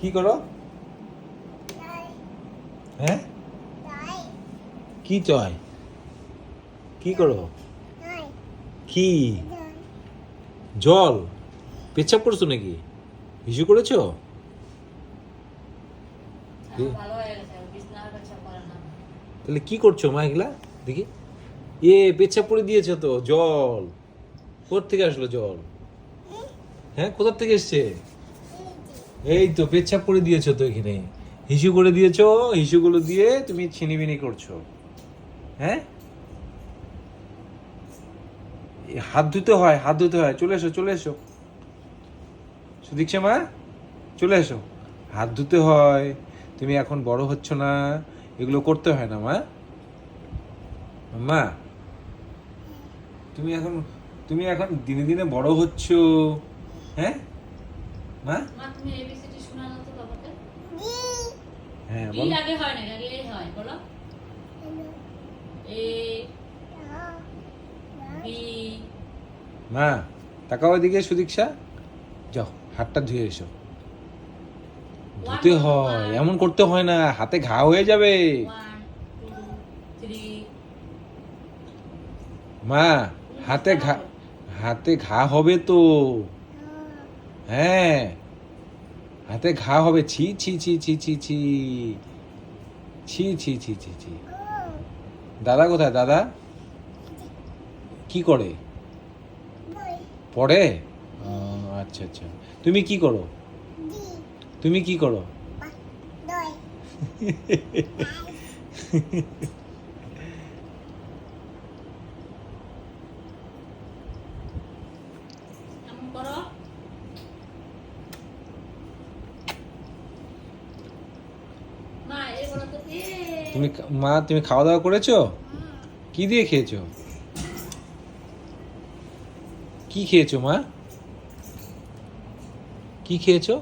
কি করো? হ্যাঁ, কি চয়? কি করো? কি জল? পেচ্ছাপ করছো নাকি? হিসু করেছো? তাহলে কি করছো মা এগুলা? দেখি। পেচ্ছাপ করে দিয়েছো তো। জল কোথা থেকে আসলো জল? হ্যাঁ, কোথা থেকে এসছে? এই তো পেচ্ছাপ করে দিয়েছো তো এখানে। হিসু করে দিয়েছো। হিসুগুলো দিয়ে তুমি ছিনিবিনি করছো। হ্যাঁ, হাত ধুতে হয়, হাত ধুতে হয়। চলে এসো, চলে এসো সুদীক্ষা মা, চলে এসো। হাত ধুতে হয়। তুমি এখন বড় হচ্ছ না, এগুলো করতে হয় না মা। মা, তুমি এখন দিনে দিনে বড় হচ্ছ। হ্যাঁ মা। তুমি এবিসিডি শোনানো তো বাবাকে। হ্যাঁ বি বলো। আগে হয় না, আগে এ হয়, বলো। A B. মা তাকাও এদিকে সুদীক্ষা। যাও হাতটা ধুয়ে এসো। ধুতে হয়, এমন করতে হয় না, হাতে ঘা হয়ে যাবে। 1 2 3। মা হাতে ঘা হবে তো। হ্যাঁ, হাতে ঘা হবে। ছি ছি ছি ছি ছি ছি ছি ছি ছি ছি ছি। দাদা কোথায়? দাদা কি করে? পড়ে? আচ্ছা আচ্ছা। তুমি কি করো? তুমি কি করো? এমন করো। মা এ বলো তো এ। তুমি খাওয়া দাওয়া করেছো? কি দিয়ে খেয়েছো? কি খেয়েছো মা? কি খেয়েছো?